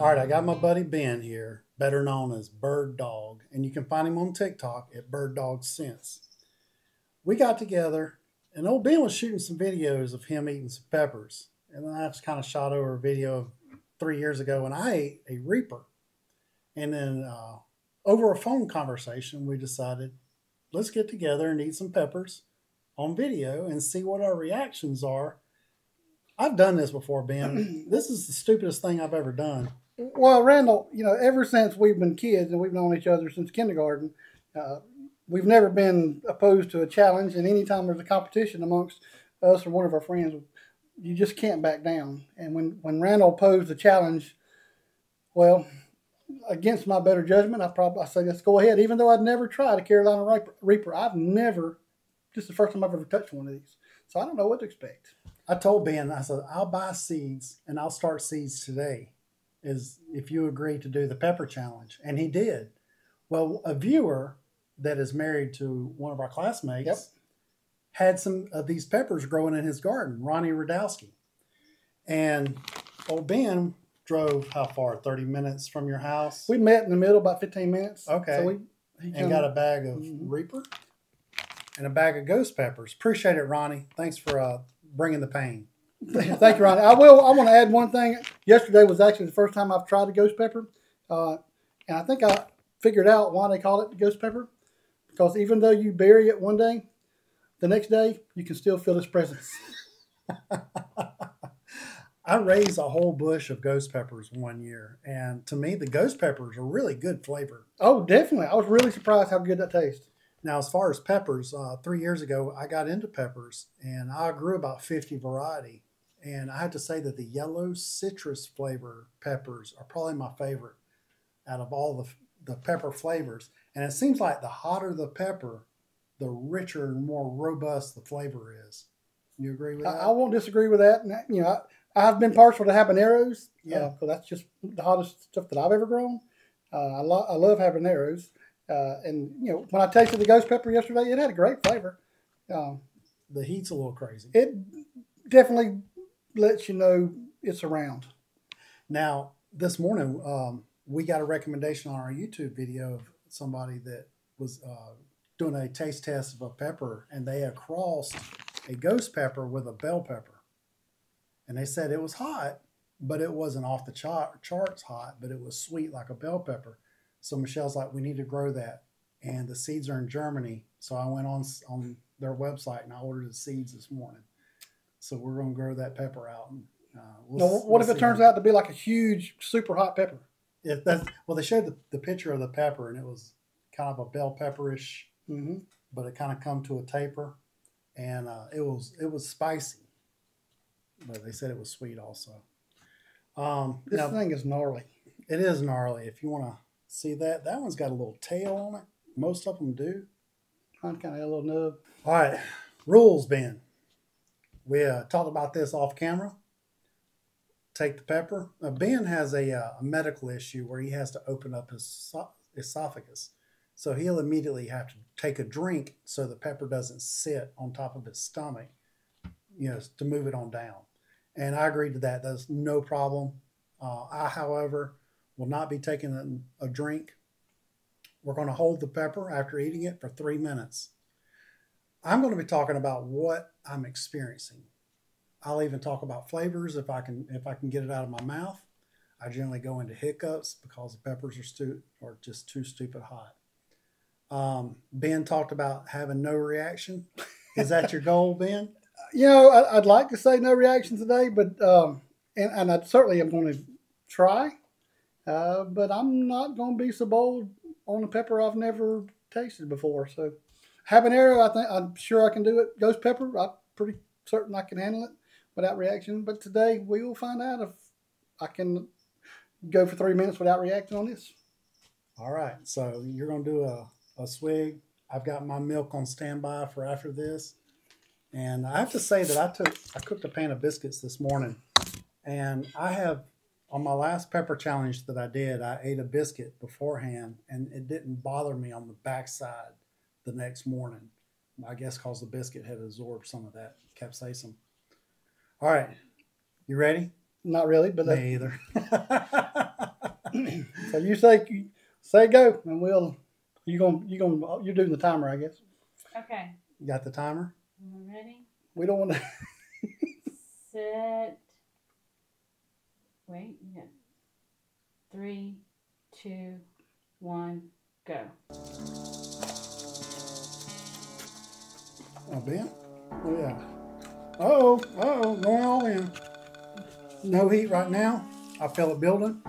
All right, I got my buddy Ben here, better known as Bird Dog, and you can find him on TikTok at Bird Dog Sense. We got together, and old Ben was shooting some videos of him eating some peppers, and then I just kind of shot over a video of 3 years ago when I ate a Reaper, and then over a phone conversation, we decided let's get together and eat some peppers on video and see what our reactions are. I've done this before, Ben. This is the stupidest thing I've ever done. Well, Randall, ever since we've been kids and we've known each other since kindergarten, we've never been opposed to a challenge. And anytime there's a competition amongst us or one of our friends, you just can't back down. And when Randall posed a challenge, well, against my better judgment, I say let's go ahead. Even though I'd never tried a Carolina Reaper, this is the first time I've ever touched one of these. So I don't know what to expect. I told Ben, I said, I'll buy seeds and I'll start seeds today, is if you agree to do the pepper challenge. And he did. Well, a viewer that is married to one of our classmates had some of these peppers growing in his garden, Ronnie Radowski. And old Ben drove how far? 30 minutes from your house? We met in the middle, about 15 minutes. Okay. So and got a bag of Reaper and a bag of ghost peppers. Appreciate it, Ronnie. Thanks for bringing the pain. Thank you, Ronnie. I want to add one thing. Yesterday was actually the first time I've tried the ghost pepper. And I think I figured out why they call it the ghost pepper. Because even though you bury it one day, the next day, you can still feel its presence. I raised a whole bush of ghost peppers one year. And to me, the ghost peppers are really good flavor. Oh, definitely. I was really surprised how good that tastes. Now, as far as peppers, 3 years ago, I got into peppers. And I grew about 50 variety. And I have to say that the yellow citrus flavor peppers are probably my favorite out of all the pepper flavors. And it seems like the hotter the pepper, the richer and more robust the flavor is. You agree with that? I won't disagree with that. And, I've been partial to habaneros. Yeah. Because that's just the hottest stuff that I've ever grown. I love habaneros. And, when I tasted the ghost pepper yesterday, it had a great flavor. The heat's a little crazy. It definitely lets you know it's around. Now, this morning, we got a recommendation on our YouTube video of somebody that was doing a taste test of a pepper, and they had crossed a ghost pepper with a bell pepper. And they said it was hot, but it wasn't off the charts hot, but it was sweet like a bell pepper. So Michelle's like, we need to grow that. And the seeds are in Germany. So I went on their website and I ordered the seeds this morning. So we're going to grow that pepper out. And, what if it turns out to be like a huge, super hot pepper? Well, they showed the picture of the pepper, and it was kind of a bell pepperish, but it kind of come to a taper, and it was spicy, but they said it was sweet also. This thing is gnarly. It is gnarly. If you want to see that one's got a little tail on it. Most of them do. Mine kind of got a little nub. All right, rules, Ben. We talked about this off camera. Take the pepper. Ben has a medical issue where he has to open up his esophagus. So he'll immediately have to take a drink so the pepper doesn't sit on top of his stomach, to move it on down. And I agreed to that. That's no problem. I, however, will not be taking a drink. We're going to hold the pepper after eating it for 3 minutes. I'm going to be talking about what I'm experiencing. I'll even talk about flavors if I can get it out of my mouth. I generally go into hiccups because the peppers are just too stupid hot. Ben talked about having no reaction. Is that your goal, Ben? I'd like to say no reaction today, but and I certainly am going to try. But I'm not going to be so bold on a pepper I've never tasted before. So habanero, I'm sure I can do it. Ghost pepper, I'm pretty certain I can handle it without reaction. But today we will find out if I can go for 3 minutes without reacting on this. All right. So you're going to do a swig. I've got my milk on standby for after this. And I have to say that I cooked a pan of biscuits this morning. And I have, on my last pepper challenge that I did, I ate a biscuit beforehand. And it didn't bother me on the backside the next morning. I guess because the biscuit had absorbed some of that capsaicin. All right, you ready? Not really, but Me either. so you say go, and you're doing the timer, I guess. Okay. You got the timer? Ready? We don't want to. Set. Wait. You got 3, 2, 1, go. Oh, Ben? Oh, yeah. Uh-oh, going all in. No heat right now. I feel it building.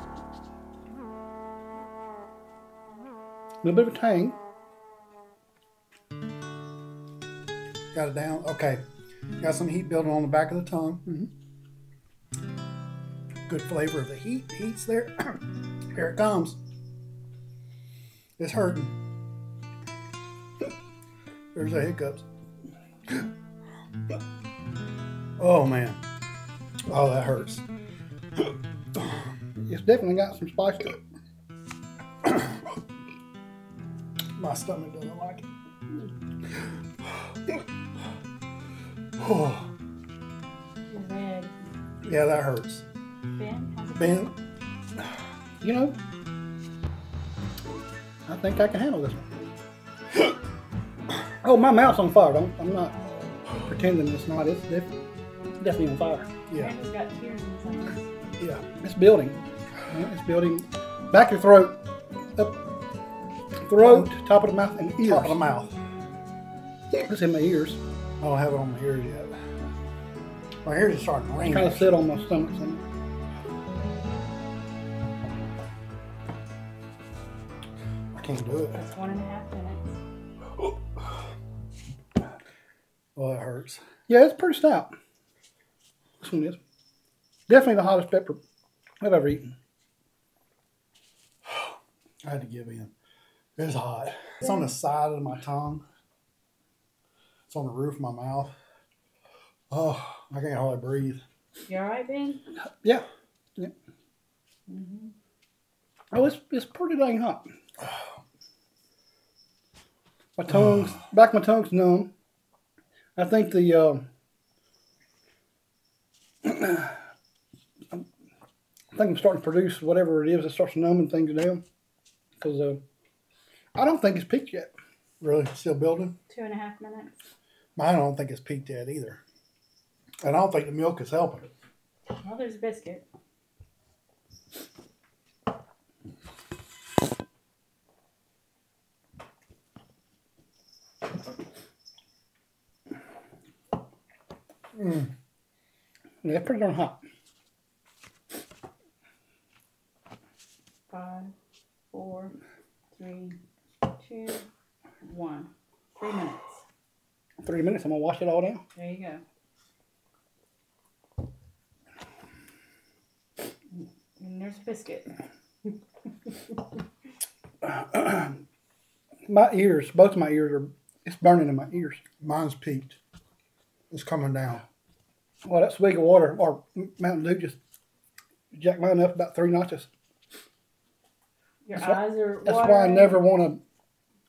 A little bit of a tang. Got it down. Okay. Got some heat building on the back of the tongue. Good flavor of the heat. Heat's there. Here it comes. It's hurting. There's the hiccups. Oh, man. Oh, that hurts. It's definitely got some spice to it. My stomach doesn't like it. Oh, You're red. yeah, that hurts. Ben, how's it Ben, You know, I think I can handle this one. Oh, my mouth's on fire. I'm not pretending it's not. It's definitely on fire. yeah, Randy's got tears in his eyes. yeah. It's building. It's building. Back your throat. Up. Throat, top of the mouth, and ears. Top of the mouth. It's in my ears. I don't have it on my ears yet. My ears are starting to ring. Kind of sit on my stomach. So. I can't do it. That's 1.5 minutes. Oh, that hurts. Yeah, it's pretty stout. This one is. Definitely the hottest pepper I've ever eaten. I had to give in. It's hot. It's on the side of my tongue. It's on the roof of my mouth. Oh, I can't hardly breathe. You all right, Ben? Yeah. Oh, it's pretty dang hot. My tongue's back. My tongue's numb. I think the I think I'm starting to produce whatever it is that starts numbing things down. Because I don't think it's peaked yet. Really? Still building? 2.5 minutes. I don't think it's peaked yet either. And I don't think the milk is helping. Well, there's a biscuit. Yeah, it's pretty darn hot. 5, 4, 3, 2, 1. 3 minutes. 3 minutes. I'm gonna wash it all down. There you go. And there's a biscuit. My ears, both my ears are. It's burning in my ears. Mine's peaked. It's coming down. Well, that swig of water or Mountain Dew just jacked mine up about 3 notches. Your That's eyes are That's watering. why I never want to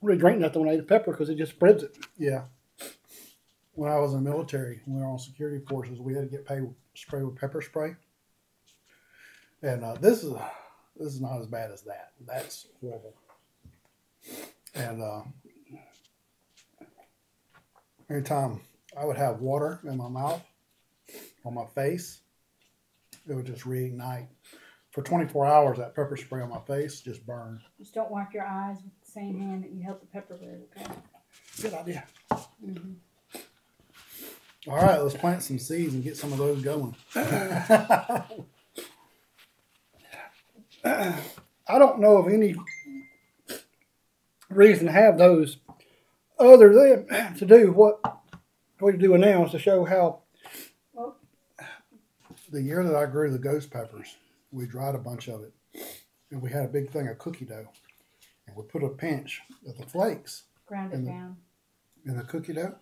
really drink nothing when I eat a pepper because it just spreads it. Yeah. When I was in the military, when we were on security forces, we had to get paid spray with pepper spray. And this is not as bad as that. That's horrible. And every time I would have water in my mouth, on my face, it would just reignite. For 24 hours, that pepper spray on my face just burned. Just don't wipe your eyes with the same hand that you held the pepper with, okay? Good idea. All right, let's plant some seeds and get some of those going. I don't know of any reason to have those other than to do what we're doing now is to show how. The year that I grew the ghost peppers, we dried a bunch of it, and we had a big thing of cookie dough, and we put a pinch of the flakes Ground it down. in the cookie dough.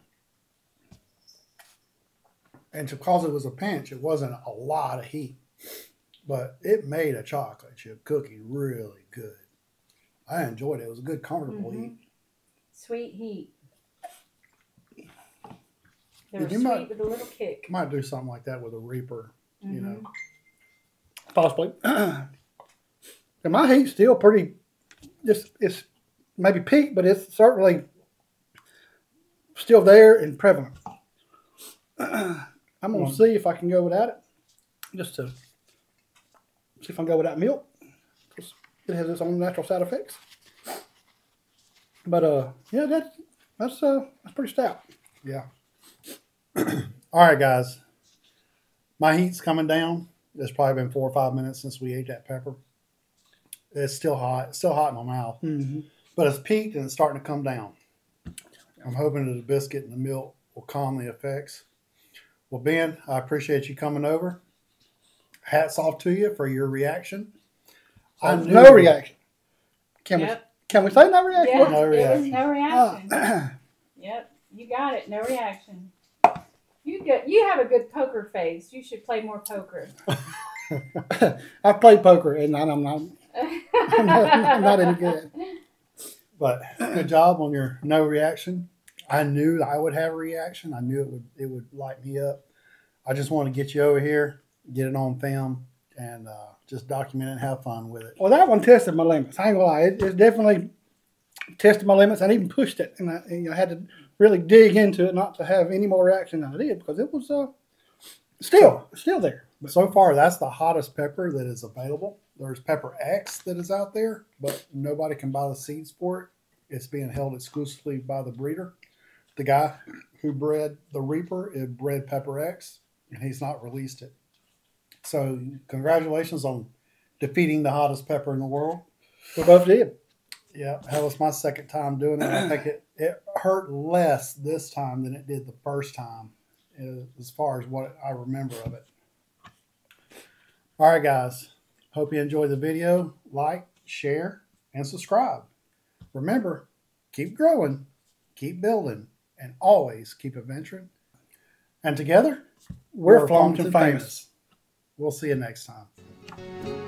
And because it was a pinch, it wasn't a lot of heat, but it made a chocolate chip cookie really good. I enjoyed it. It was a good, comfortable eat. Sweet heat. They're You sweet might- with a little kick. Might do something like that with a Reaper, you know. Possibly. And my heat's still pretty. It's maybe peaked, but it's certainly still there and prevalent. I'm gonna see if I can go without it, just to see if I can go without milk. 'Cause it has its own natural side effects. But yeah, that's pretty stout. Yeah. All right, guys. My heat's coming down. It's probably been 4 or 5 minutes since we ate that pepper. It's still hot. It's still hot in my mouth. Mm-hmm. But it's peaked and it's starting to come down. I'm hoping that the biscuit and the milk will calm the effects. Well, Ben, I appreciate you coming over. Hats off to you for your reaction. I knew- No reaction. Can Yep. we say no reaction? Yeah, No it was reaction. no reaction. Yep, you got it. No reaction. You have a good poker face. You should play more poker. I've played poker and I'm not any good. But good job on your no reaction. I knew I would have a reaction. I knew it would light me up. I just want to get you over here, get it on film, and just document it and have fun with it. Well, that one tested my limits. I ain't gonna lie. It definitely tested my limits and even pushed it. And I had to really dig into it not to have any more reaction than I did because it was still there. But so far, that's the hottest pepper that is available. There's Pepper X that is out there, but nobody can buy the seeds for it. It's being held exclusively by the breeder. The guy who bred the Reaper bred Pepper X, and he's not released it. So congratulations on defeating the hottest pepper in the world. We both did. Yeah, that was my second time doing it. I think it hurt less this time than it did the first time, as far as what I remember of it. All right, guys. Hope you enjoyed the video. Like, share, and subscribe. Remember, keep growing, keep building, and always keep adventuring. And together, We're Flompton famous. We'll see you next time.